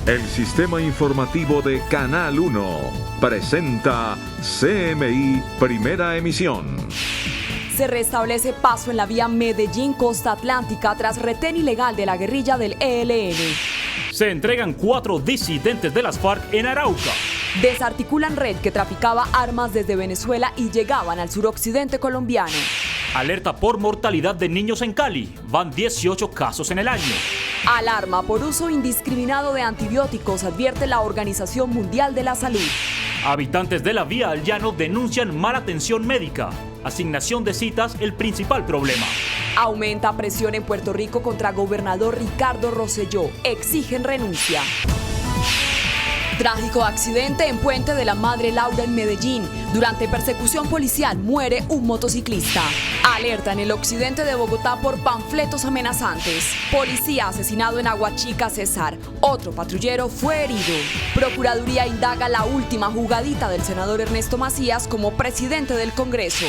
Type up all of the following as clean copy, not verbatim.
El sistema informativo de Canal 1 presenta CMI Primera Emisión. Se restablece paso en la vía Medellín-Costa Atlántica tras retén ilegal de la guerrilla del ELN. Se entregan 4 disidentes de las FARC en Arauca. Desarticulan red que traficaba armas desde Venezuela y llegaban al suroccidente colombiano. Alerta por mortalidad de niños en Cali. Van 18 casos en el año. Alarma por uso indiscriminado de antibióticos, advierte la Organización Mundial de la Salud. Habitantes de la Vía al Llano denuncian mala atención médica. Asignación de citas, el principal problema. Aumenta presión en Puerto Rico contra gobernador Ricardo Rosselló. Exigen renuncia. Trágico accidente en Puente de la Madre Laura en Medellín. Durante persecución policial muere un motociclista. Alerta en el occidente de Bogotá por panfletos amenazantes. Policía asesinado en Aguachica, Cesar. Otro patrullero fue herido. Procuraduría indaga la última jugadita del senador Ernesto Macías como presidente del Congreso.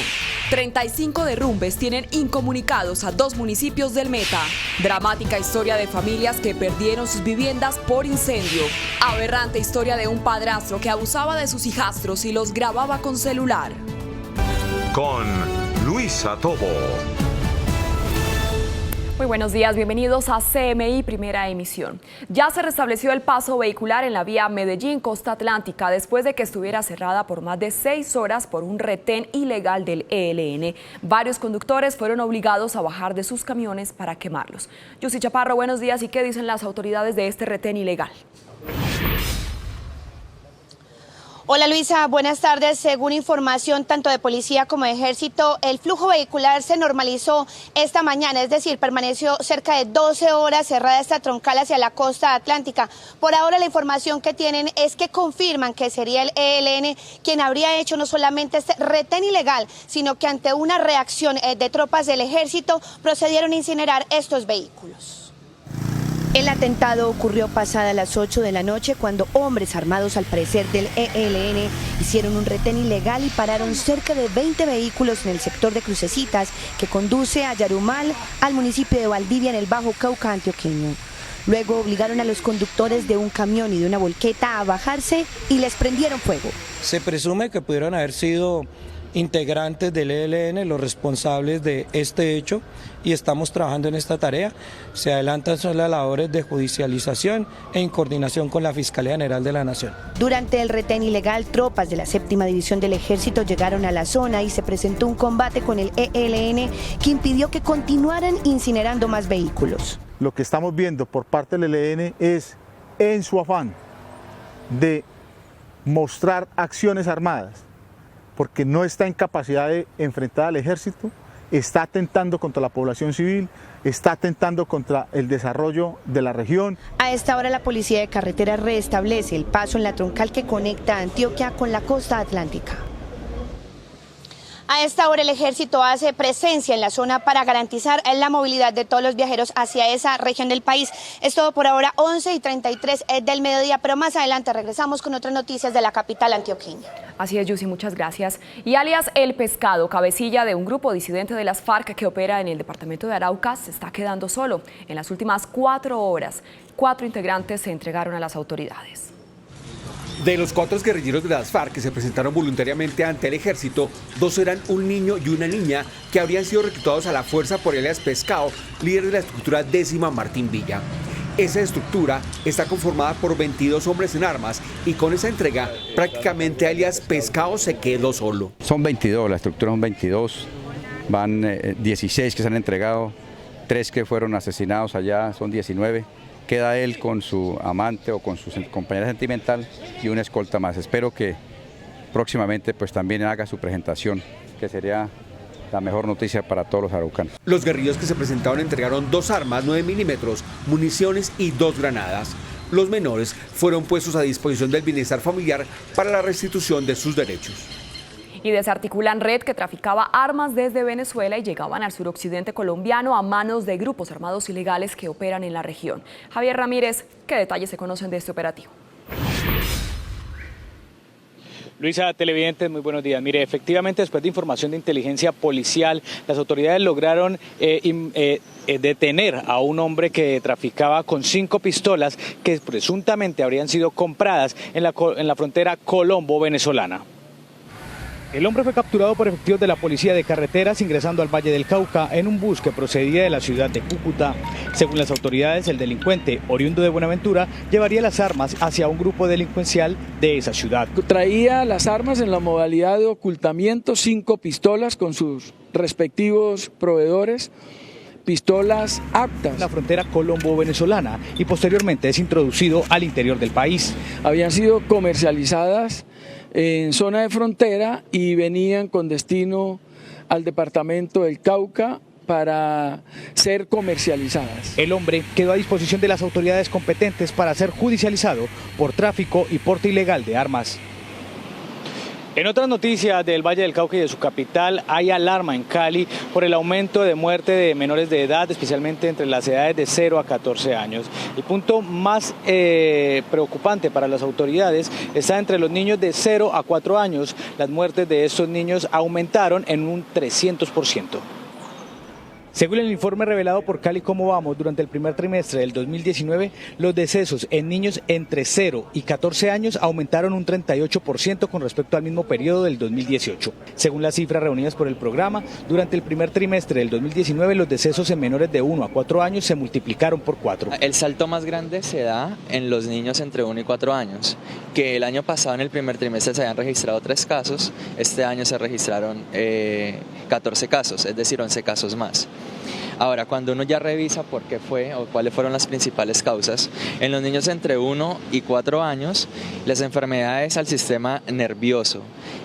35 derrumbes tienen incomunicados a 2 municipios del Meta. Dramática historia de familias que perdieron sus viviendas por incendio. Aberrante historia de un padrastro que abusaba de sus hijastros y los grababa con celular. Con Luisa Tobo. Muy buenos días, bienvenidos a CMI Primera Emisión. Ya se restableció el paso vehicular en la vía Medellín-Costa Atlántica después de que estuviera cerrada por más de 6 horas por un retén ilegal del ELN. Varios conductores fueron obligados a bajar de sus camiones para quemarlos. Yusi Chaparro, buenos días. ¿Y qué dicen las autoridades de este retén ilegal? Hola Luisa, buenas tardes. Según información tanto de policía como de ejército, el flujo vehicular se normalizó esta mañana, es decir, permaneció cerca de 12 horas cerrada esta troncal hacia la costa atlántica. Por ahora la información que tienen es que confirman que sería el ELN quien habría hecho no solamente este retén ilegal, sino que ante una reacción de tropas del ejército procedieron a incinerar estos vehículos. El atentado ocurrió pasada las 8 de la noche cuando hombres armados al parecer del ELN hicieron un retén ilegal y pararon cerca de 20 vehículos en el sector de Crucecitas que conduce a Yarumal, al municipio de Valdivia en el Bajo Cauca antioqueño. Luego obligaron a los conductores de un camión y de una volqueta a bajarse y les prendieron fuego. Se presume que pudieron haber sido integrantes del ELN los responsables de este hecho y estamos trabajando en esta tarea. Se adelantan son las labores de judicialización en coordinación con la Fiscalía General de la Nación. Durante el retén ilegal, tropas de la 7ª División del Ejército llegaron a la zona y se presentó un combate con el ELN que impidió que continuaran incinerando más vehículos. Lo que estamos viendo por parte del ELN es, en su afán de mostrar acciones armadas, porque no está en capacidad de enfrentar al ejército, está atentando contra la población civil, está atentando contra el desarrollo de la región. A esta hora la Policía de Carretera restablece el paso en la troncal que conecta a Antioquia con la costa atlántica. A esta hora el ejército hace presencia en la zona para garantizar la movilidad de todos los viajeros hacia esa región del país. Es todo por ahora, 11:33 del mediodía, pero más adelante regresamos con otras noticias de la capital antioqueña. Así es, Yusi, muchas gracias. Y alias El Pescado, cabecilla de un grupo disidente de las FARC que opera en el departamento de Arauca, se está quedando solo. En las últimas 4 horas, 4 integrantes se entregaron a las autoridades. De los 4 guerrilleros de las FARC que se presentaron voluntariamente ante el ejército, 2 eran un niño y una niña que habrían sido reclutados a la fuerza por alias Pescado, líder de la estructura 10ª Martín Villa. Esa estructura está conformada por 22 hombres en armas y con esa entrega prácticamente alias Pescado se quedó solo. Son 22, la estructura son 22, van 16 que se han entregado, 3 que fueron asesinados allá, son 19. Queda él con su amante o con su compañera sentimental y una escolta más. Espero que próximamente pues también haga su presentación, que sería la mejor noticia para todos los araucanos. Los guerrilleros que se presentaron entregaron 2 armas 9 milímetros, municiones y 2 granadas. Los menores fueron puestos a disposición del bienestar familiar para la restitución de sus derechos. Y desarticulan red que traficaba armas desde Venezuela y llegaban al suroccidente colombiano a manos de grupos armados ilegales que operan en la región. Javier Ramírez, ¿qué detalles se conocen de este operativo? Luisa, televidentes, muy buenos días. Mire, efectivamente, después de información de inteligencia policial, las autoridades lograron detener a un hombre que traficaba con 5 pistolas que presuntamente habrían sido compradas en la frontera colombo-venezolana. El hombre fue capturado por efectivos de la Policía de Carreteras ingresando al Valle del Cauca en un bus que procedía de la ciudad de Cúcuta. Según las autoridades, el delincuente, oriundo de Buenaventura, llevaría las armas hacia un grupo delincuencial de esa ciudad. Traía las armas en la modalidad de ocultamiento, 5 pistolas con sus respectivos proveedores, pistolas aptas. La frontera colombo-venezolana y posteriormente es introducido al interior del país. Habían sido comercializadas en zona de frontera y venían con destino al departamento del Cauca para ser comercializadas. El hombre quedó a disposición de las autoridades competentes para ser judicializado por tráfico y porte ilegal de armas. En otras noticias del Valle del Cauca y de su capital, hay alarma en Cali por el aumento de muerte de menores de edad, especialmente entre las edades de 0 a 14 años. El punto más preocupante para las autoridades está entre los niños de 0 a 4 años. Las muertes de estos niños aumentaron en un 300%. Según el informe revelado por Cali Cómo Vamos, durante el primer trimestre del 2019, los decesos en niños entre 0 y 14 años aumentaron un 38% con respecto al mismo periodo del 2018. Según las cifras reunidas por el programa, durante el primer trimestre del 2019, los decesos en menores de 1 a 4 años se multiplicaron por 4. El salto más grande se da en los niños entre 1 y 4 años, que el año pasado en el primer trimestre se habían registrado 3 casos, este año se registraron 14 casos, es decir, 11 casos más. Ahora, cuando uno ya revisa por qué fue o cuáles fueron las principales causas, en los niños entre 1 y 4 años, las enfermedades al sistema nervioso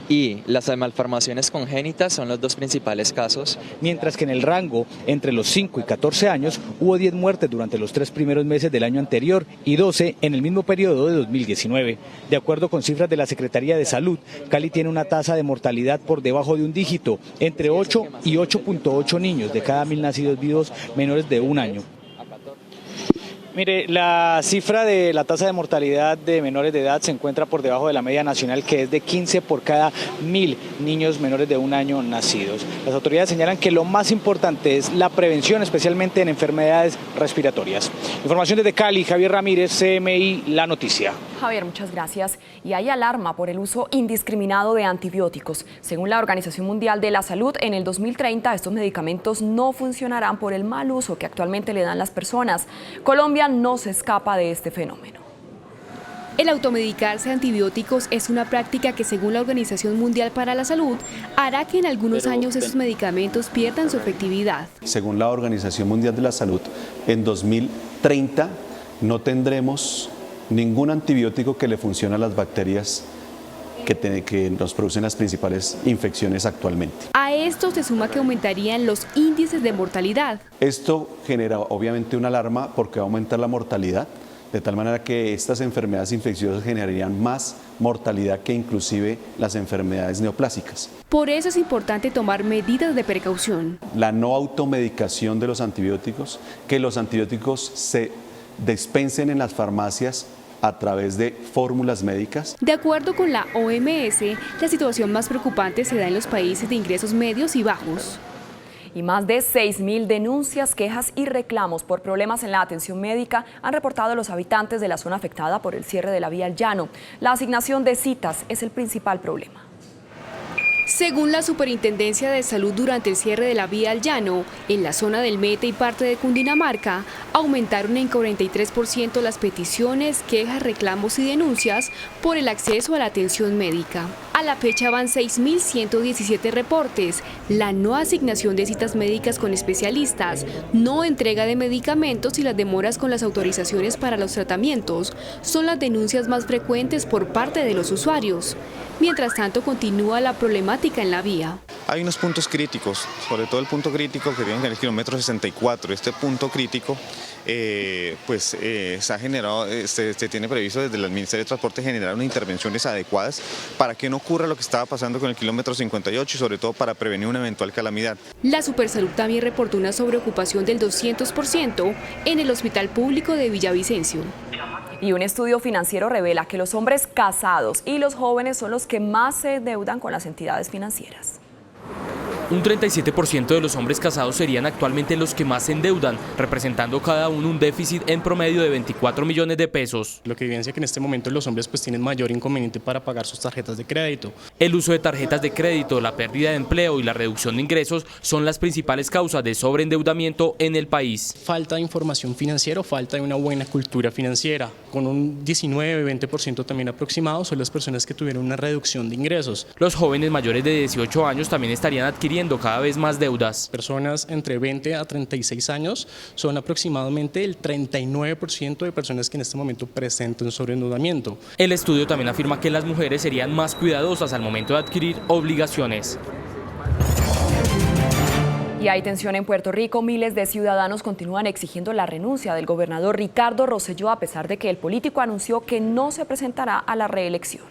y las malformaciones congénitas son los 2 principales casos. Mientras que en el rango entre los 5 y 14 años hubo 10 muertes durante los 3 primeros meses del año anterior y 12 en el mismo periodo de 2019. De acuerdo con cifras de la Secretaría de Salud, Cali tiene una tasa de mortalidad por debajo de un dígito, entre 8 y 8.8 niños de cada 1000 nacidos vivos menores de 1 año. Mire, la cifra de la tasa de mortalidad de menores de edad se encuentra por debajo de la media nacional, que es de 15 por cada 1000 niños menores de 1 año nacidos. Las autoridades señalan que lo más importante es la prevención, especialmente en enfermedades respiratorias. Información desde Cali, Javier Ramírez, CMI, La Noticia. Javier, muchas gracias. Y hay alarma por el uso indiscriminado de antibióticos. Según la Organización Mundial de la Salud, en el 2030 estos medicamentos no funcionarán por el mal uso que actualmente le dan las personas. Colombia no se escapa de este fenómeno. El automedicarse antibióticos es una práctica que, según la Organización Mundial para la Salud, hará que en algunos años esos medicamentos pierdan su efectividad. Según la Organización Mundial de la Salud, en 2030 no tendremos ningún antibiótico que le funcione a las bacterias que nos producen las principales infecciones actualmente. A esto se suma que aumentarían los índices de mortalidad. Esto genera obviamente una alarma porque va a aumentar la mortalidad, de tal manera que estas enfermedades infecciosas generarían más mortalidad que inclusive las enfermedades neoplásicas. Por eso es importante tomar medidas de precaución. La no automedicación de los antibióticos, que los antibióticos se dispensen en las farmacias a través de fórmulas médicas. De acuerdo con la OMS, la situación más preocupante se da en los países de ingresos medios y bajos. Y más de 6.000 denuncias, quejas y reclamos por problemas en la atención médica han reportado los habitantes de la zona afectada por el cierre de la vía al llano. La asignación de citas es el principal problema. Según la Superintendencia de Salud, durante el cierre de la vía al llano, en la zona del Meta y parte de Cundinamarca, aumentaron en 43% las peticiones, quejas, reclamos y denuncias por el acceso a la atención médica. A la fecha van 6.117 reportes. La no asignación de citas médicas con especialistas, no entrega de medicamentos y las demoras con las autorizaciones para los tratamientos son las denuncias más frecuentes por parte de los usuarios. Mientras tanto, continúa la problemática en la vía. Hay unos puntos críticos, sobre todo el punto crítico que tiene en el kilómetro 64. Este punto crítico se ha generado, se tiene previsto desde el Ministerio de Transporte generar unas intervenciones adecuadas para que no ocurra lo que estaba pasando con el kilómetro 58 y sobre todo para prevenir una eventual calamidad. La Supersalud también reportó una sobreocupación del 200% en el Hospital Público de Villavicencio. Y un estudio financiero revela que los hombres casados y los jóvenes son los que más se endeudan con las entidades financieras. Un 37% de los hombres casados serían actualmente los que más se endeudan, representando cada uno un déficit en promedio de 24 millones de pesos. Lo que evidencia que en este momento los hombres pues tienen mayor inconveniente para pagar sus tarjetas de crédito. El uso de tarjetas de crédito, la pérdida de empleo y la reducción de ingresos son las principales causas de sobreendeudamiento en el país. Falta de información financiera, falta de una buena cultura financiera. Con un 19-20% también aproximado son las personas que tuvieron una reducción de ingresos. Los jóvenes mayores de 18 años también estarían adquiriendo cada vez más deudas. Personas entre 20 a 36 años son aproximadamente el 39% de personas que en este momento presentan sobreendeudamiento. El estudio también afirma que las mujeres serían más cuidadosas al momento de adquirir obligaciones. Y hay tensión en Puerto Rico. Miles de ciudadanos continúan exigiendo la renuncia del gobernador Ricardo Rosselló, a pesar de que el político anunció que no se presentará a la reelección.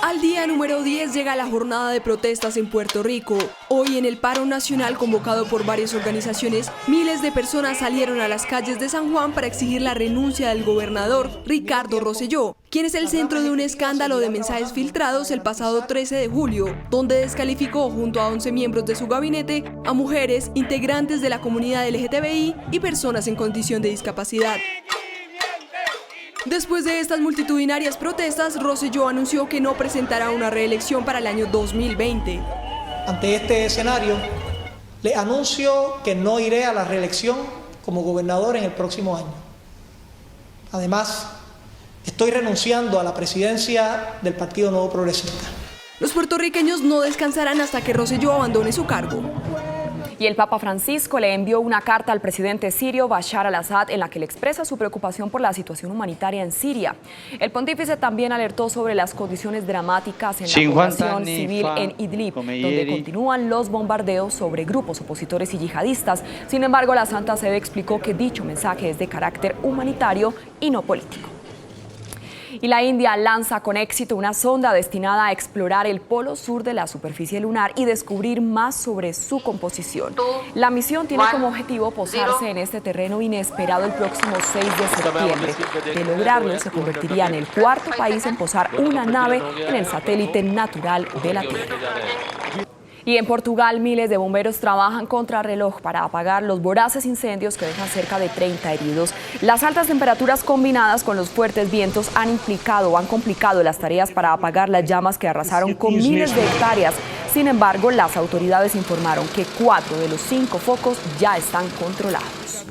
Al día número 10 llega la jornada de protestas en Puerto Rico. Hoy, en el paro nacional convocado por varias organizaciones, miles de personas salieron a las calles de San Juan para exigir la renuncia del gobernador Ricardo Rosselló, quien es el centro de un escándalo de mensajes filtrados el pasado 13 de julio, donde descalificó junto a 11 miembros de su gabinete a mujeres, integrantes de la comunidad LGTBI y personas en condición de discapacidad. Después de estas multitudinarias protestas, Rosselló anunció que no presentará una reelección para el año 2020. Ante este escenario, le anuncio que no iré a la reelección como gobernador en el próximo año. Además, estoy renunciando a la presidencia del Partido Nuevo Progresista. Los puertorriqueños no descansarán hasta que Rosselló abandone su cargo. Y el Papa Francisco le envió una carta al presidente sirio Bashar al-Assad en la que le expresa su preocupación por la situación humanitaria en Siria. El pontífice también alertó sobre las condiciones dramáticas en la población civil en Idlib, donde continúan los bombardeos sobre grupos opositores y yihadistas. Sin embargo, la Santa Sede explicó que dicho mensaje es de carácter humanitario y no político. Y la India lanza con éxito una sonda destinada a explorar el polo sur de la superficie lunar y descubrir más sobre su composición. La misión tiene como objetivo posarse en este terreno inesperado el próximo 6 de septiembre. De lograrlo, se convertiría en el cuarto país en posar una nave en el satélite natural de la Tierra. Y en Portugal, miles de bomberos trabajan contra reloj para apagar los voraces incendios que dejan cerca de 30 heridos. Las altas temperaturas combinadas con los fuertes vientos han complicado las tareas para apagar las llamas que arrasaron con miles de hectáreas. Sin embargo, las autoridades informaron que 4 de los 5 focos ya están controlados.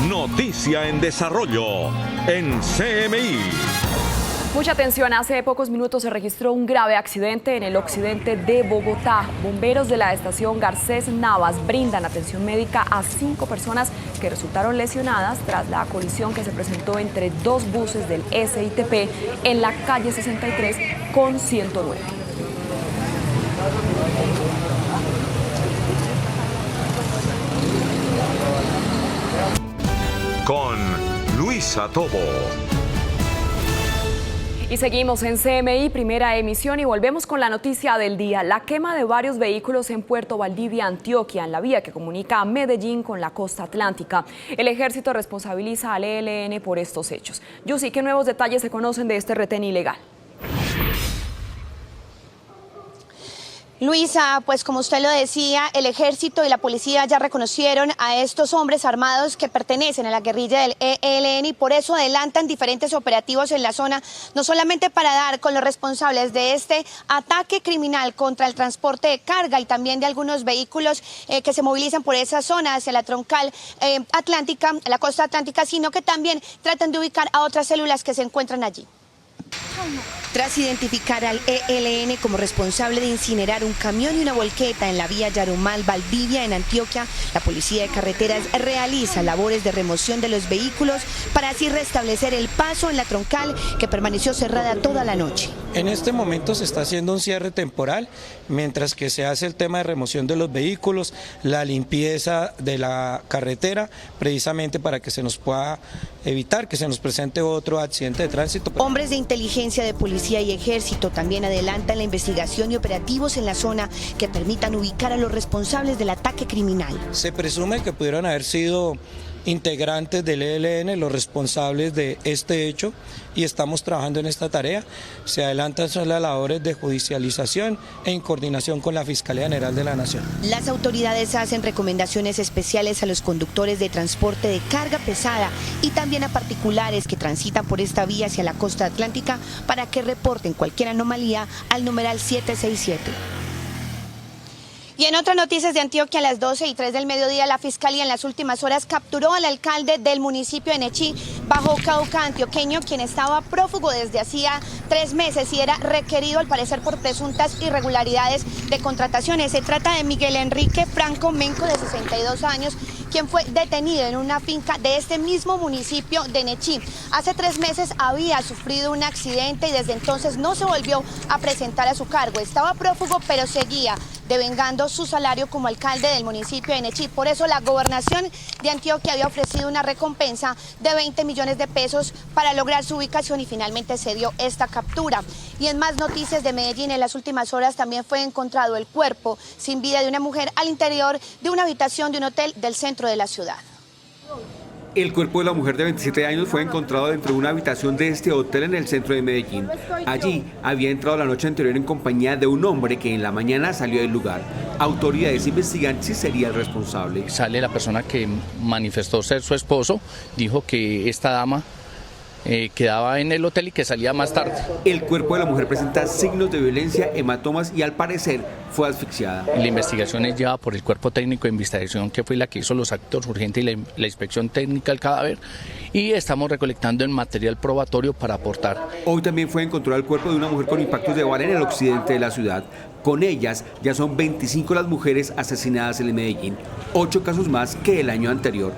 Noticia en desarrollo en CMI. Mucha atención, hace pocos minutos se registró un grave accidente en el occidente de Bogotá. Bomberos de la estación Garcés Navas brindan atención médica a 5 personas que resultaron lesionadas tras la colisión que se presentó entre 2 buses del SITP en la calle 63 con 109. Con Luisa Tobo. Y seguimos en CMI, primera emisión, y volvemos con la noticia del día. La quema de varios vehículos en Puerto Valdivia, Antioquia, en la vía que comunica a Medellín con la costa atlántica. El ejército responsabiliza al ELN por estos hechos. Yusi, ¿qué nuevos detalles se conocen de este retén ilegal? Luisa, pues como usted lo decía, el ejército y la policía ya reconocieron a estos hombres armados que pertenecen a la guerrilla del ELN y por eso adelantan diferentes operativos en la zona, no solamente para dar con los responsables de este ataque criminal contra el transporte de carga y también de algunos vehículos que se movilizan por esa zona hacia la troncal atlántica, la costa atlántica, sino que también tratan de ubicar a otras células que se encuentran allí. Tras identificar al ELN como responsable de incinerar un camión y una volqueta en la vía Yarumal, Valdivia, en Antioquia, la Policía de Carreteras realiza labores de remoción de los vehículos para así restablecer el paso en la troncal que permaneció cerrada toda la noche. En este momento se está haciendo un cierre temporal, mientras que se hace el tema de remoción de los vehículos, la limpieza de la carretera, precisamente para que se nos pueda evitar que se nos presente otro accidente de tránsito. Hombres de inteligencia de policía y ejército también adelantan la investigación y operativos en la zona que permitan ubicar a los responsables del ataque criminal. Se presume que pudieron haber sido integrantes del ELN los responsables de este hecho y estamos trabajando en esta tarea. Se adelantan las labores de judicialización en coordinación con la Fiscalía General de la Nación. Las autoridades hacen recomendaciones especiales a los conductores de transporte de carga pesada y también a particulares que transitan por esta vía hacia la costa atlántica para que reporten cualquier anomalía al numeral 767. Y en otras noticias de Antioquia, a las 12:03 del mediodía, la Fiscalía en las últimas horas capturó al alcalde del municipio de Nechí, Bajo Cauca antioqueño, quien estaba prófugo desde hacía 3 meses y era requerido al parecer por presuntas irregularidades de contrataciones. Se trata de Miguel Enrique Franco Menco, de 62 años, quien fue detenido en una finca de este mismo municipio de Nechí. Hace 3 meses había sufrido un accidente y desde entonces no se volvió a presentar a su cargo. Estaba prófugo, pero seguía devengando su salario como alcalde del municipio de Nechí. Por eso la gobernación de Antioquia había ofrecido una recompensa de 20 millones de pesos para lograr su ubicación y finalmente se dio esta captura. Y en más noticias de Medellín, en las últimas horas también fue encontrado el cuerpo sin vida de una mujer al interior de una habitación de un hotel del centro de la ciudad. El cuerpo de la mujer de 27 años fue encontrado dentro de una habitación de este hotel en el centro de Medellín. Allí había entrado la noche anterior en compañía de un hombre que en la mañana salió del lugar. Autoridades investigan si sería el responsable. Sale la persona que manifestó ser su esposo, dijo que esta dama quedaba en el hotel y que salía más tarde. El cuerpo de la mujer presenta signos de violencia, hematomas y al parecer fue asfixiada. La investigación es llevada por el cuerpo técnico de investigación, que fue la que hizo los actos urgentes y la inspección técnica del cadáver, y estamos recolectando el material probatorio para aportar. Hoy también fue encontrado el cuerpo de una mujer con impactos de bala en el occidente de la ciudad. Con ellas ya son 25 las mujeres asesinadas en el Medellín, 8 casos más que el año anterior.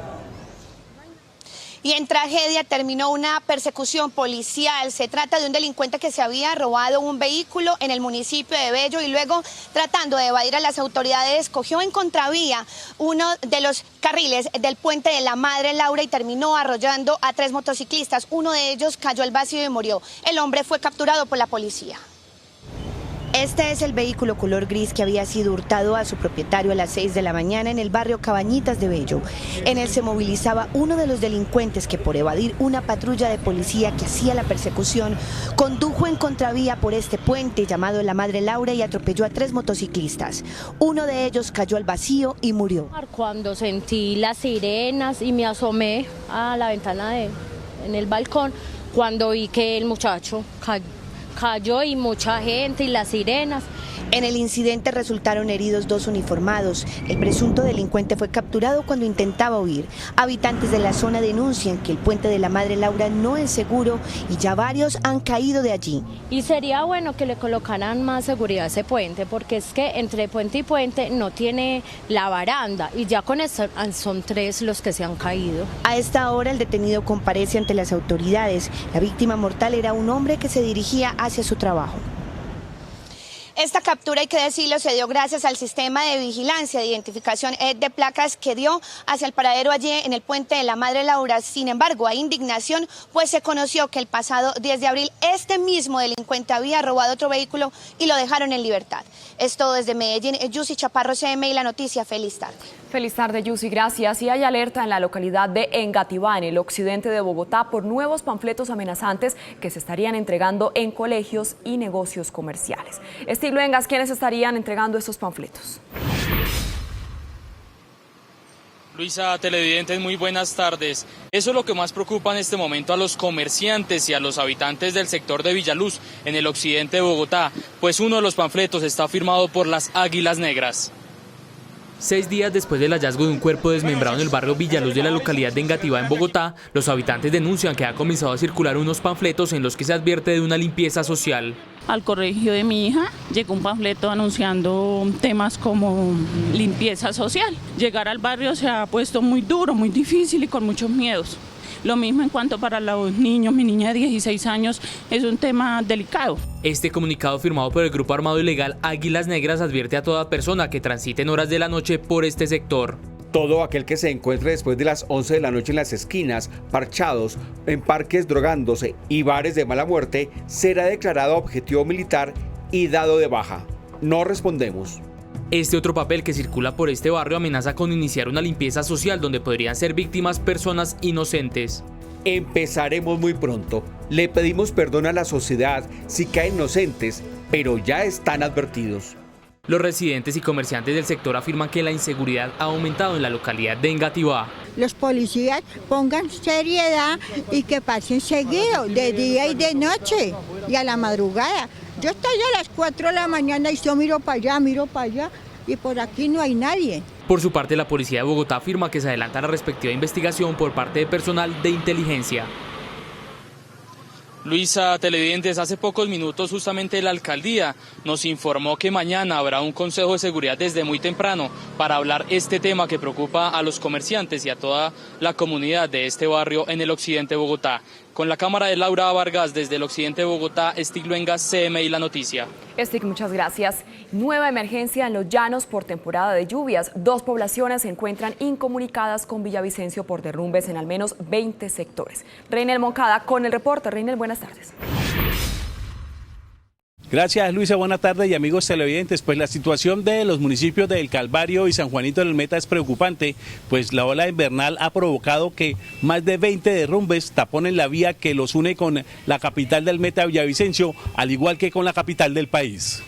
Y en tragedia terminó una persecución policial. Se trata de un delincuente que se había robado un vehículo en el municipio de Bello y luego, tratando de evadir a las autoridades, cogió en contravía uno de los carriles del puente de la Madre Laura y terminó arrollando a 3 motociclistas. Uno de ellos cayó al vacío y murió. El hombre fue capturado por la policía. Este es el vehículo color gris que había sido hurtado a su propietario a las 6 de la mañana en el barrio Cabañitas de Bello. En él se movilizaba uno de los delincuentes que, por evadir una patrulla de policía que hacía la persecución, condujo en contravía por este puente llamado la Madre Laura y atropelló a 3 motociclistas. Uno de ellos cayó al vacío y murió. Cuando sentí las sirenas y me asomé a la ventana en el balcón, cuando vi que el muchacho cayó y mucha gente y las sirenas. En el incidente resultaron heridos 2 uniformados. El presunto delincuente fue capturado cuando intentaba huir. Habitantes de la zona denuncian que el puente de la Madre Laura no es seguro y ya varios han caído de allí. Y sería bueno que le colocaran más seguridad a ese puente, porque es que entre puente y puente no tiene la baranda y ya con eso son 3 los que se han caído. A esta hora el detenido comparece ante las autoridades. La víctima mortal era un hombre que se dirigía hacia su trabajo. Esta captura, hay que decirlo, se dio gracias al sistema de vigilancia de identificación de placas que dio hacia el paradero allí en el puente de la Madre Laura. Sin embargo, hay indignación, pues se conoció que el pasado 10 de abril este mismo delincuente había robado otro vehículo y lo dejaron en libertad. Es todo desde Medellín. Yussi Chaparro, CMI, La Noticia. Feliz tarde. Feliz tarde, Yussi, gracias. Y hay alerta en la localidad de Engativá, en el occidente de Bogotá, por nuevos panfletos amenazantes que se estarían entregando en colegios y negocios comerciales. Luengas, ¿quiénes estarían entregando estos panfletos? Luisa, televidentes, muy buenas tardes. Eso es lo que más preocupa en este momento a los comerciantes y a los habitantes del sector de Villaluz, en el occidente de Bogotá, pues uno de los panfletos está firmado por las Águilas Negras. 6 días después del hallazgo de un cuerpo desmembrado en el barrio Villaluz de la localidad de Engativá, en Bogotá, los habitantes denuncian que ha comenzado a circular unos panfletos en los que se advierte de una limpieza social. Al colegio de mi hija llegó un panfleto anunciando temas como limpieza social. Llegar al barrio se ha puesto muy duro, muy difícil y con muchos miedos. Lo mismo en cuanto para los niños, mi niña de 16 años es un tema delicado. Este comunicado firmado por el grupo armado ilegal Águilas Negras advierte a toda persona que transite en horas de la noche por este sector. Todo aquel que se encuentre después de las 11 de la noche en las esquinas, parchados, en parques drogándose y bares de mala muerte, será declarado objetivo militar y dado de baja. No respondemos. Este otro papel que circula por este barrio amenaza con iniciar una limpieza social donde podrían ser víctimas personas inocentes. Empezaremos muy pronto. Le pedimos perdón a la sociedad si caen inocentes, pero ya están advertidos. Los residentes y comerciantes del sector afirman que la inseguridad ha aumentado en la localidad de Engativá. Los policías pongan seriedad y que pasen seguido, de día y de noche, y a la madrugada. Yo estoy a las 4 de la mañana y yo miro para allá, y por aquí no hay nadie. Por su parte, la policía de Bogotá afirma que se adelanta la respectiva investigación por parte de personal de inteligencia. Luisa, televidentes, hace pocos minutos justamente la alcaldía nos informó que mañana habrá un consejo de seguridad desde muy temprano para hablar este tema que preocupa a los comerciantes y a toda la comunidad de este barrio en el occidente de Bogotá. Con la cámara de Laura Vargas desde el occidente de Bogotá, Stig Luengas, CMI La Noticia. Stig, muchas gracias. Nueva emergencia en Los Llanos por temporada de lluvias. 2 poblaciones se encuentran incomunicadas con Villavicencio por derrumbes en al menos 20 sectores. Reinel Moncada con el reporte. Reinel, buenas tardes. Gracias, Luisa. Buenas tardes y amigos televidentes. Pues la situación de los municipios de El Calvario y San Juanito del Meta es preocupante, pues la ola invernal ha provocado que más de 20 derrumbes taponen la vía que los une con la capital del Meta, Villavicencio, al igual que con la capital del país.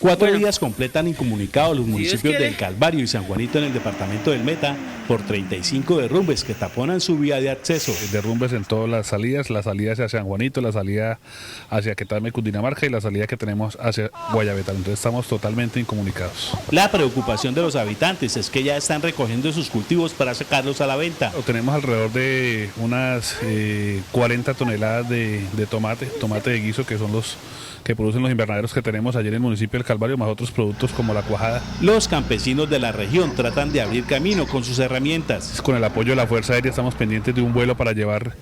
4 días completan incomunicados los municipios del Calvario y San Juanito en el departamento del Meta por 35 derrumbes que taponan su vía de acceso. Derrumbes en todas las salidas hacia San Juanito, la salida hacia Quetarme, Cundinamarca y la salida que tenemos hacia Guayabeta. Entonces estamos totalmente incomunicados. La preocupación de los habitantes es que ya están recogiendo sus cultivos para sacarlos a la venta. Tenemos alrededor de unas 40 toneladas de tomate de guiso, que son los que producen los invernaderos que tenemos allí en el municipio del Calvario, más otros productos como la cuajada. Los campesinos de la región tratan de abrir camino con sus herramientas. Con el apoyo de la Fuerza Aérea estamos pendientes de un vuelo para llevar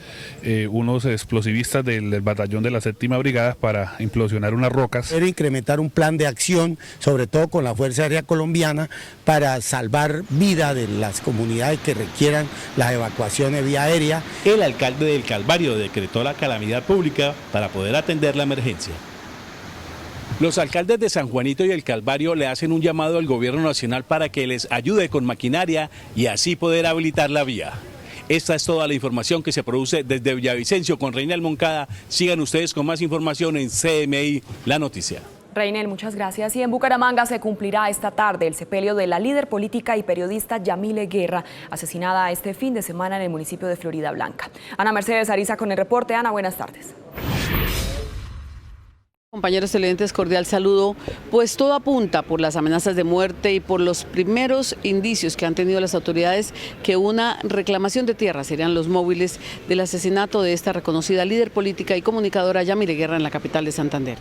unos explosivistas del batallón de la 7ª Brigada para implosionar unas rocas. Quiero incrementar un plan de acción, sobre todo con la Fuerza Aérea Colombiana, para salvar vida de las comunidades que requieran la evacuación de vía aérea. El alcalde del Calvario decretó la calamidad pública para poder atender la emergencia. Los alcaldes de San Juanito y El Calvario le hacen un llamado al gobierno nacional para que les ayude con maquinaria y así poder habilitar la vía. Esta es toda la información que se produce desde Villavicencio con Reinel Moncada. Sigan ustedes con más información en CMI La Noticia. Reinel, muchas gracias. Y en Bucaramanga se cumplirá esta tarde el sepelio de la líder política y periodista Yamile Guerra, asesinada este fin de semana en el municipio de Florida Blanca. Ana Mercedes Ariza con el reporte. Ana, buenas tardes. Compañeros televidentes, cordial saludo. Pues todo apunta por las amenazas de muerte y por los primeros indicios que han tenido las autoridades que una reclamación de tierra serían los móviles del asesinato de esta reconocida líder política y comunicadora Yamile Guerra en la capital de Santander.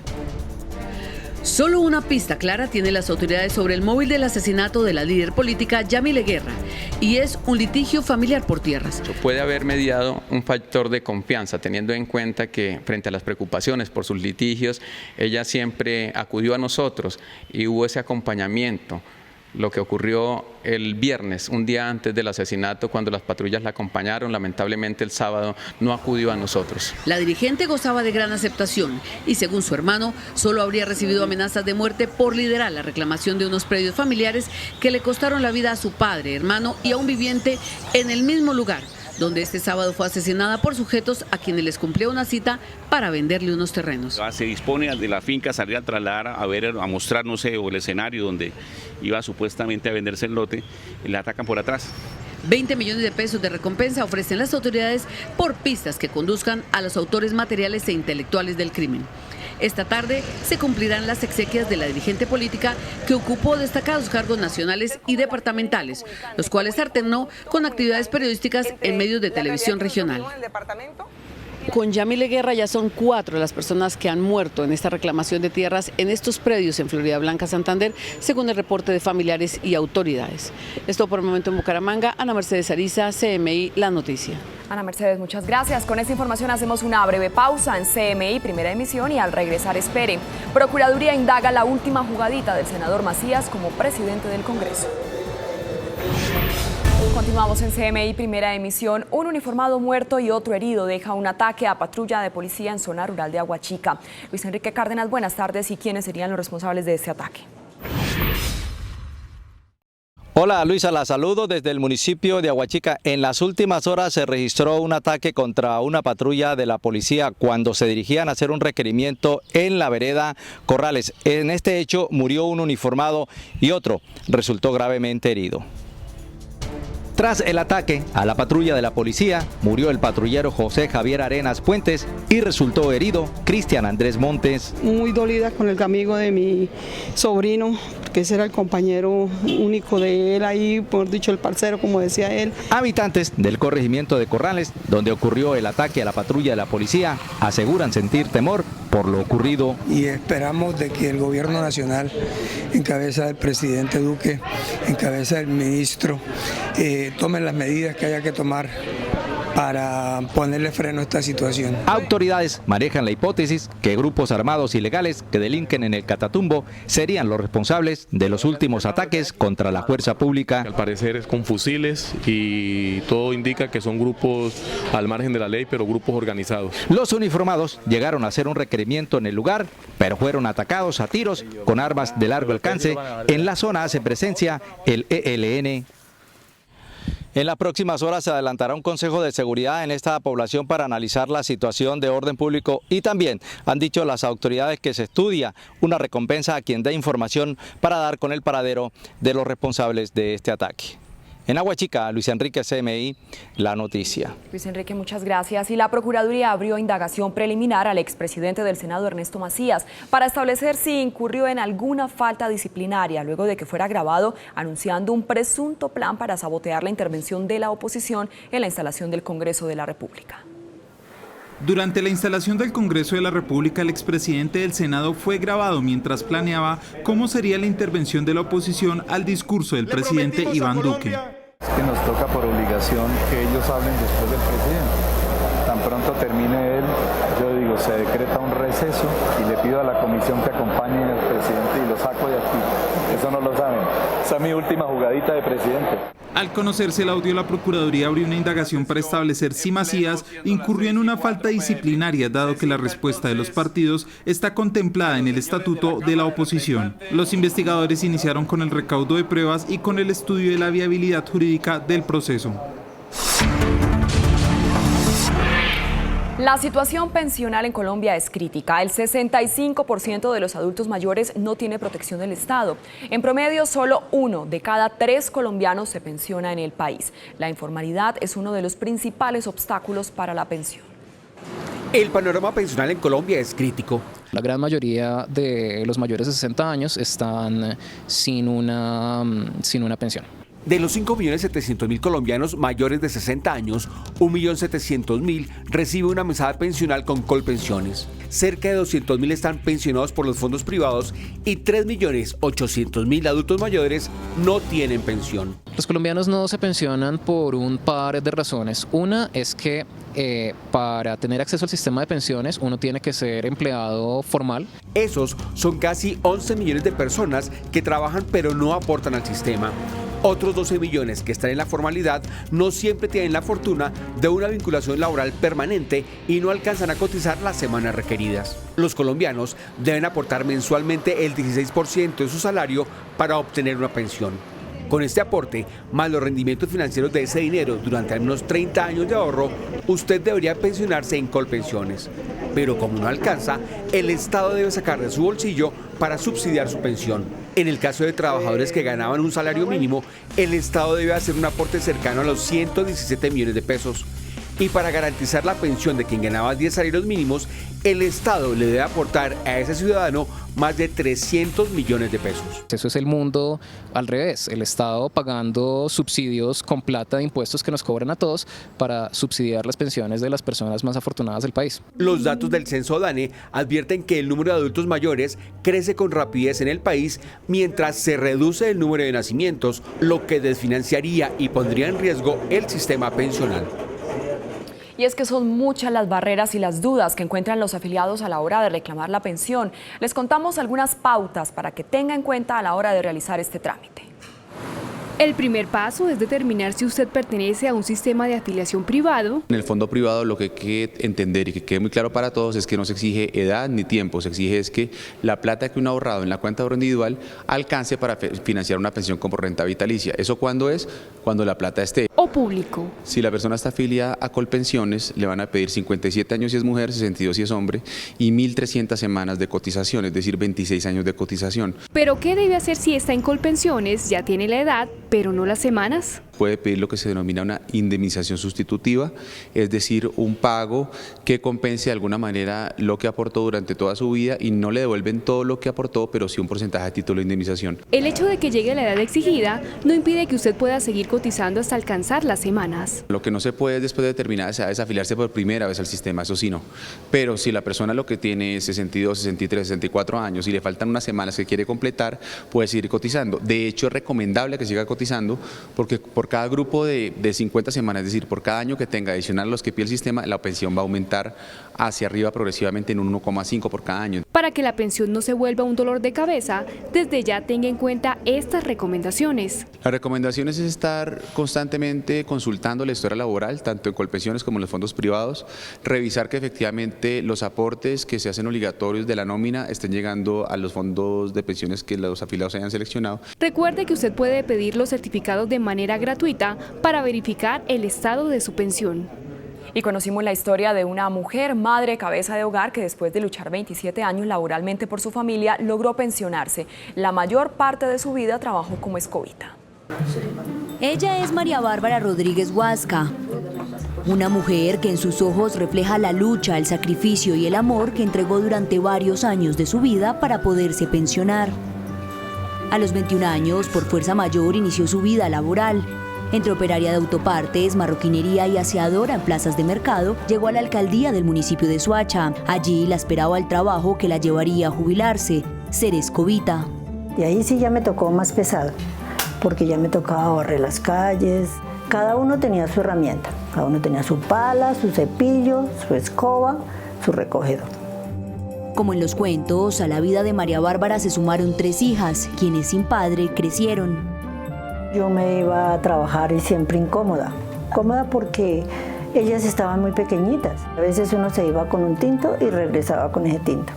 Solo una pista clara tienen las autoridades sobre el móvil del asesinato de la líder política Yamile Guerra, y es un litigio familiar por tierras. Puede haber mediado un factor de confianza, teniendo en cuenta que frente a las preocupaciones por sus litigios, ella siempre acudió a nosotros y hubo ese acompañamiento. Lo que ocurrió el viernes, un día antes del asesinato, cuando las patrullas la acompañaron, lamentablemente el sábado no acudió a nosotros. La dirigente gozaba de gran aceptación y, según su hermano, solo habría recibido amenazas de muerte por liderar la reclamación de unos predios familiares que le costaron la vida a su padre, hermano y a un viviente en el mismo lugar, donde este sábado fue asesinada por sujetos a quienes les cumplió una cita para venderle unos terrenos. Se dispone de la finca a salir a trasladar, a mostrar, no sé, o el escenario donde iba supuestamente a venderse el lote, y la atacan por atrás. 20 millones de pesos de recompensa ofrecen las autoridades por pistas que conduzcan a los autores materiales e intelectuales del crimen. Esta tarde se cumplirán las exequias de la dirigente política que ocupó destacados cargos nacionales y departamentales, los cuales alternó con actividades periodísticas en medios de televisión regional. Con Yamile Guerra ya son 4 las personas que han muerto en esta reclamación de tierras en estos predios en Florida Blanca, Santander, según el reporte de familiares y autoridades. Esto por el momento en Bucaramanga. Ana Mercedes Ariza, CMI La Noticia. Ana Mercedes, muchas gracias. Con esta información hacemos una breve pausa en CMI Primera Emisión y al regresar espere. Procuraduría indaga la última jugadita del senador Macías como presidente del Congreso. Continuamos en CMI Primera Emisión. Un uniformado muerto y otro herido deja un ataque a patrulla de policía en zona rural de Aguachica. Luis Enrique Cárdenas, buenas tardes. ¿Y quiénes serían los responsables de este ataque? Hola Luisa, la saludo desde el municipio de Aguachica. En las últimas horas se registró un ataque contra una patrulla de la policía cuando se dirigían a hacer un requerimiento en la vereda Corrales. En este hecho murió un uniformado y otro resultó gravemente herido. Tras el ataque a la patrulla de la policía, murió el patrullero José Javier Arenas Puentes y resultó herido Cristian Andrés Montes. Muy dolida con el amigo de mi sobrino, que ese era el compañero único de él ahí, por dicho el parcero, como decía él. Habitantes del corregimiento de Corrales, donde ocurrió el ataque a la patrulla de la policía, aseguran sentir temor por lo ocurrido. Y esperamos de que el gobierno nacional, en cabeza del presidente Duque, en cabeza del ministro, tomen las medidas que haya que tomar para ponerle freno a esta situación. Autoridades manejan la hipótesis que grupos armados ilegales que delinquen en el Catatumbo serían los responsables de los últimos ataques contra la fuerza pública. Al parecer es con fusiles y todo indica que son grupos al margen de la ley, pero grupos organizados. Los uniformados llegaron a hacer un requerimiento en el lugar, pero fueron atacados a tiros con armas de largo alcance. En la zona hace presencia el ELN. En las próximas horas se adelantará un consejo de seguridad en esta población para analizar la situación de orden público y también han dicho las autoridades que se estudia una recompensa a quien dé información para dar con el paradero de los responsables de este ataque. En Aguachica, Luis Enrique, CMI, La Noticia. Luis Enrique, muchas gracias. Y la Procuraduría abrió indagación preliminar al expresidente del Senado, Ernesto Macías, para establecer si incurrió en alguna falta disciplinaria luego de que fuera grabado anunciando un presunto plan para sabotear la intervención de la oposición en la instalación del Congreso de la República. Durante la instalación del Congreso de la República, el expresidente del Senado fue grabado mientras planeaba cómo sería la intervención de la oposición al discurso del presidente Iván Duque. Es que nos toca por obligación que ellos hablen después del presidente. Tan pronto termine él, yo digo, se decreta un receso y le pido a la comisión que acompañe al presidente y lo saco de aquí. Eso no lo saben. Esa es mi última jugadita de presidente. Al conocerse el audio, la Procuraduría abrió una indagación para establecer si Macías incurrió en una falta disciplinaria, dado que la respuesta de los partidos está contemplada en el estatuto de la oposición. Los investigadores iniciaron con el recaudo de pruebas y con el estudio de la viabilidad jurídica del proceso. La situación pensional en Colombia es crítica. El 65% de los adultos mayores no tiene protección del Estado. En promedio, solo 1 de cada 3 colombianos se pensiona en el país. La informalidad es uno de los principales obstáculos para la pensión. El panorama pensional en Colombia es crítico. La gran mayoría de los mayores de 60 años están sin una pensión. De los 5.700.000 colombianos mayores de 60 años, 1.700.000 recibe una mesada pensional con Colpensiones. Cerca de 200.000 están pensionados por los fondos privados y 3.800.000 adultos mayores no tienen pensión. Los colombianos no se pensionan por un par de razones. Una es que para tener acceso al sistema de pensiones uno tiene que ser empleado formal. Esos son casi 11 millones de personas que trabajan pero no aportan al sistema. Otros 12 millones que están en la formalidad no siempre tienen la fortuna de una vinculación laboral permanente y no alcanzan a cotizar las semanas requeridas. Los colombianos deben aportar mensualmente el 16% de su salario para obtener una pensión. Con este aporte, más los rendimientos financieros de ese dinero durante al menos 30 años de ahorro, usted debería pensionarse en Colpensiones. Pero como no alcanza, el Estado debe sacar de su bolsillo para subsidiar su pensión. En el caso de trabajadores que ganaban un salario mínimo, el Estado debe hacer un aporte cercano a los 117 millones de pesos. Y para garantizar la pensión de quien ganaba 10 salarios mínimos, el Estado le debe aportar a ese ciudadano más de 300 millones de pesos. Eso es el mundo al revés, el Estado pagando subsidios con plata de impuestos que nos cobran a todos para subsidiar las pensiones de las personas más afortunadas del país. Los datos del Censo DANE advierten que el número de adultos mayores crece con rapidez en el país mientras se reduce el número de nacimientos, lo que desfinanciaría y pondría en riesgo el sistema pensional. Y es que son muchas las barreras y las dudas que encuentran los afiliados a la hora de reclamar la pensión. Les contamos algunas pautas para que tenga en cuenta a la hora de realizar este trámite. El primer paso es determinar si usted pertenece a un sistema de afiliación privado. En el fondo privado lo que hay que entender y que quede muy claro para todos es que no se exige edad ni tiempo, se exige es que la plata que uno ha ahorrado en la cuenta de ahorro individual alcance para financiar una pensión como renta vitalicia. ¿Eso cuándo es? Cuando la plata esté. O público. Si la persona está afiliada a Colpensiones, le van a pedir 57 años si es mujer, 62 si es hombre y 1.300 semanas de cotización, es decir, 26 años de cotización. ¿Pero qué debe hacer si está en Colpensiones, ya tiene la edad, pero no las semanas? Puede pedir lo que se denomina una indemnización sustitutiva, es decir, un pago que compense de alguna manera lo que aportó durante toda su vida y no le devuelven todo lo que aportó, pero sí un porcentaje a título de indemnización. El hecho de que llegue a la edad exigida no impide que usted pueda seguir cotizando hasta alcanzar las semanas. Lo que no se puede después de determinadas edades afiliarse por primera vez al sistema, eso sí no. Pero si la persona lo que tiene es 62, 63, 64 años y le faltan unas semanas que quiere completar, puede seguir cotizando. De hecho, es recomendable que siga cotizando porque por cada grupo de 50 semanas, es decir, por cada año que tenga adicional a los que pide el sistema, la pensión va a aumentar hacia arriba progresivamente en un 1,5 por cada año. Para que la pensión no se vuelva un dolor de cabeza, desde ya tenga en cuenta estas recomendaciones. Las recomendaciones es estar constantemente consultando la historia laboral, tanto en Colpensiones como en los fondos privados, revisar que efectivamente los aportes que se hacen obligatorios de la nómina estén llegando a los fondos de pensiones que los afiliados hayan seleccionado. Recuerde que usted puede pedir los certificados de manera gratuita para verificar el estado de su pensión. Y conocimos la historia de una mujer, madre, cabeza de hogar, que después de luchar 27 años laboralmente por su familia, logró pensionarse. La mayor parte de su vida trabajó como escobita. Ella es María Bárbara Rodríguez Huasca, una mujer que en sus ojos refleja la lucha, el sacrificio y el amor que entregó durante varios años de su vida para poderse pensionar. A los 21 años, por fuerza mayor, inició su vida laboral. Entre operaria de autopartes, marroquinería y aseadora en plazas de mercado, llegó a la alcaldía del municipio de Soacha. Allí la esperaba el trabajo que la llevaría a jubilarse, ser escobita. Y ahí sí ya me tocó más pesado, porque ya me tocaba barrer las calles. Cada uno tenía su herramienta, cada uno tenía su pala, su cepillo, su escoba, su recogedor. Como en los cuentos, a la vida de María Bárbara se sumaron 3 hijas, quienes sin padre crecieron. Yo me iba a trabajar y siempre incómoda porque ellas estaban muy pequeñitas. A veces uno se iba con un tinto y regresaba con ese tinto.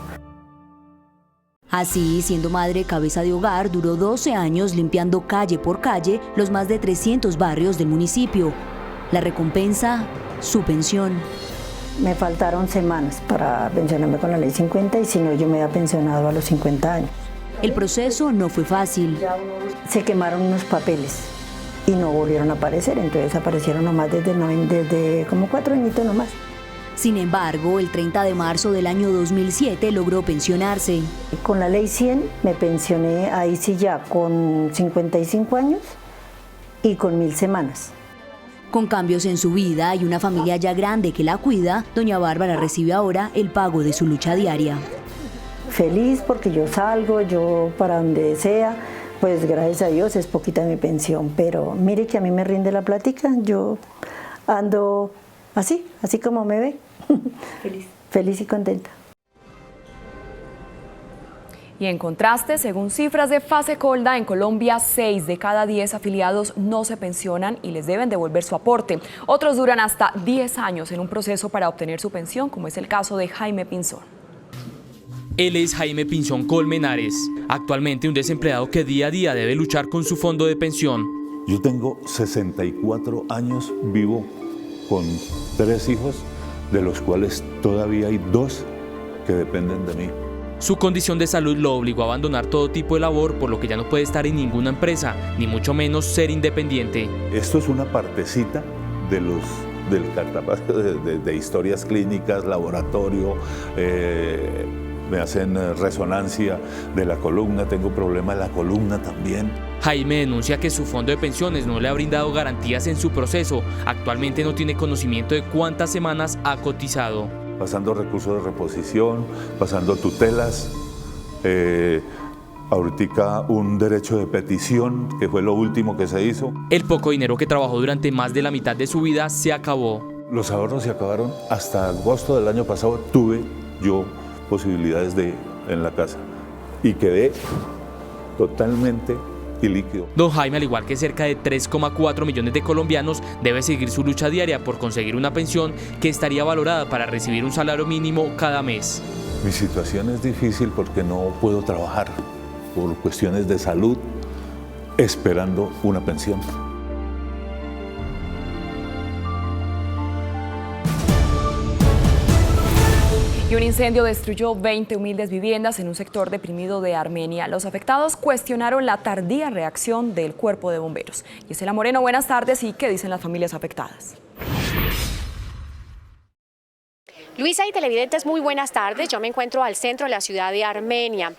Así, siendo madre cabeza de hogar, duró 12 años limpiando calle por calle los más de 300 barrios del municipio. La recompensa, su pensión. Me faltaron semanas para pensionarme con la ley 50 y si no yo me había pensionado a los 50 años. El proceso no fue fácil. Se quemaron unos papeles y no volvieron a aparecer, entonces aparecieron nomás desde como 4 añitos nomás. Sin embargo, el 30 de marzo del año 2007 logró pensionarse. Con la ley 100 me pensioné ahí sí ya con 55 años y con 1000 semanas. Con cambios en su vida y una familia ya grande que la cuida, doña Bárbara recibe ahora el pago de su lucha diaria. Feliz porque yo salgo, yo para donde sea, pues gracias a Dios es poquita mi pensión, pero mire que a mí me rinde la plática, yo ando así como me ve, feliz y contenta. Y en contraste, según cifras de Fasecolda, en Colombia 6 de cada 10 afiliados no se pensionan y les deben devolver su aporte. Otros duran hasta 10 años en un proceso para obtener su pensión, como es el caso de Jaime Pinzón. Él es Jaime Pinzón Colmenares, actualmente un desempleado que día a día debe luchar con su fondo de pensión. Yo tengo 64 años, vivo con 3 hijos, de los cuales todavía hay 2 que dependen de mí. Su condición de salud lo obligó a abandonar todo tipo de labor, por lo que ya no puede estar en ninguna empresa, ni mucho menos ser independiente. Esto es una partecita del cartapacio de historias clínicas, laboratorio, me hacen resonancia de la columna, tengo problema en la columna también. Jaime denuncia que su fondo de pensiones no le ha brindado garantías en su proceso. Actualmente no tiene conocimiento de cuántas semanas ha cotizado. Pasando recursos de reposición, pasando tutelas, ahorita un derecho de petición, que fue lo último que se hizo. El poco dinero que trabajó durante más de la mitad de su vida se acabó. Los ahorros se acabaron. Hasta agosto del año pasado tuve yo posibilidades en la casa y quedé totalmente y líquido. Don Jaime, al igual que cerca de 3,4 millones de colombianos, debe seguir su lucha diaria por conseguir una pensión que estaría valorada para recibir un salario mínimo cada mes. Mi situación es difícil porque no puedo trabajar por cuestiones de salud, esperando una pensión. Y un incendio destruyó 20 humildes viviendas en un sector deprimido de Armenia. Los afectados cuestionaron la tardía reacción del cuerpo de bomberos. Gisela Moreno, buenas tardes. ¿Y qué dicen las familias afectadas? Luisa y televidentes, muy buenas tardes. Yo me encuentro al centro de la ciudad de Armenia.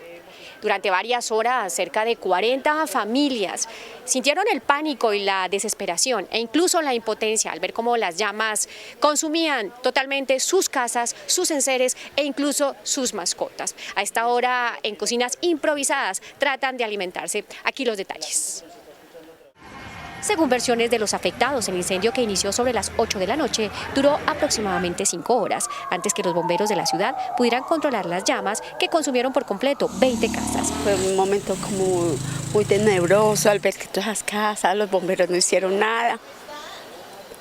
Durante varias horas, cerca de 40 familias sintieron el pánico y la desesperación e incluso la impotencia al ver cómo las llamas consumían totalmente sus casas, sus enseres e incluso sus mascotas. A esta hora, en cocinas improvisadas, tratan de alimentarse. Aquí los detalles. Según versiones de los afectados, el incendio, que inició sobre las 8 de la noche, duró aproximadamente 5 horas, antes que los bomberos de la ciudad pudieran controlar las llamas que consumieron por completo 20 casas. Fue un momento como muy tenebroso al ver que todas las casas, los bomberos no hicieron nada.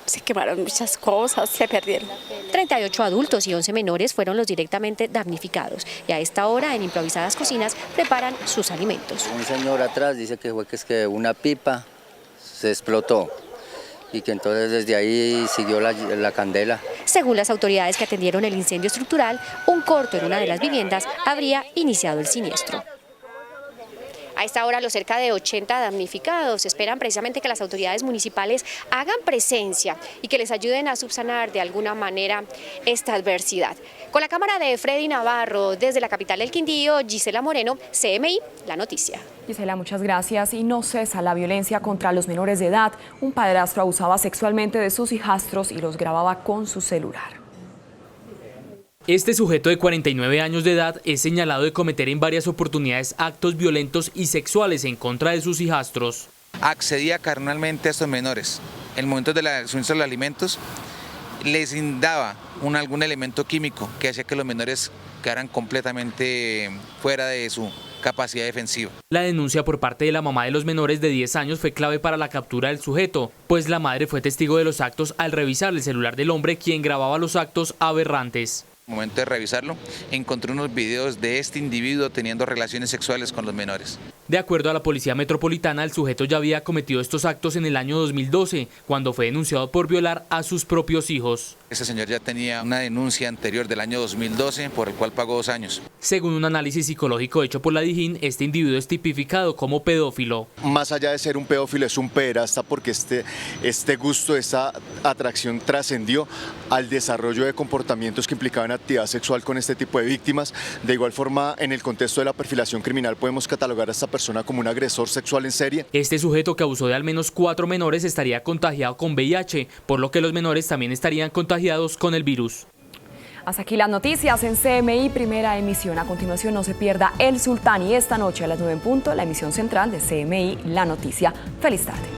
Se quemaron muchas cosas, se perdieron. 38 adultos y 11 menores fueron los directamente damnificados y a esta hora en improvisadas cocinas preparan sus alimentos. Un señor atrás dice que fue que una pipa se explotó y que entonces desde ahí siguió la candela. Según las autoridades que atendieron el incendio estructural, un corto en una de las viviendas habría iniciado el siniestro. A esta hora, los cerca de 80 damnificados esperan precisamente que las autoridades municipales hagan presencia y que les ayuden a subsanar de alguna manera esta adversidad. Con la cámara de Freddy Navarro, desde la capital del Quindío, Gisela Moreno, CMI, La Noticia. Gisela, muchas gracias. Y no cesa la violencia contra los menores de edad. Un padrastro abusaba sexualmente de sus hijastros y los grababa con su celular. Este sujeto de 49 años de edad es señalado de cometer en varias oportunidades actos violentos y sexuales en contra de sus hijastros. Accedía carnalmente a estos menores. En el momento de la suministro de los alimentos, les daba algún elemento químico que hacía que los menores quedaran completamente fuera de su capacidad defensiva. La denuncia por parte de la mamá de los menores de 10 años fue clave para la captura del sujeto, pues la madre fue testigo de los actos al revisar el celular del hombre, quien grababa los actos aberrantes. En el momento de revisarlo, encontré unos videos de este individuo teniendo relaciones sexuales con los menores. De acuerdo a la Policía Metropolitana, el sujeto ya había cometido estos actos en el año 2012, cuando fue denunciado por violar a sus propios hijos. Este señor ya tenía una denuncia anterior del año 2012, por el cual pagó 2 años. Según un análisis psicológico hecho por la DIJÍN, este individuo es tipificado como pedófilo. Más allá de ser un pedófilo, es un pederasta porque este gusto, esta atracción trascendió al desarrollo de comportamientos que implicaban actividad sexual con este tipo de víctimas. De igual forma, en el contexto de la perfilación criminal podemos catalogar a esta persona como un agresor sexual en serie. Este sujeto, que abusó de al menos 4 menores, estaría contagiado con VIH, por lo que los menores también estarían contagiados con el virus. Hasta aquí las noticias en CMI Primera Emisión. A continuación, no se pierda El Sultán y esta noche a las 9 en punto la emisión central de CMI La Noticia. Feliz tarde.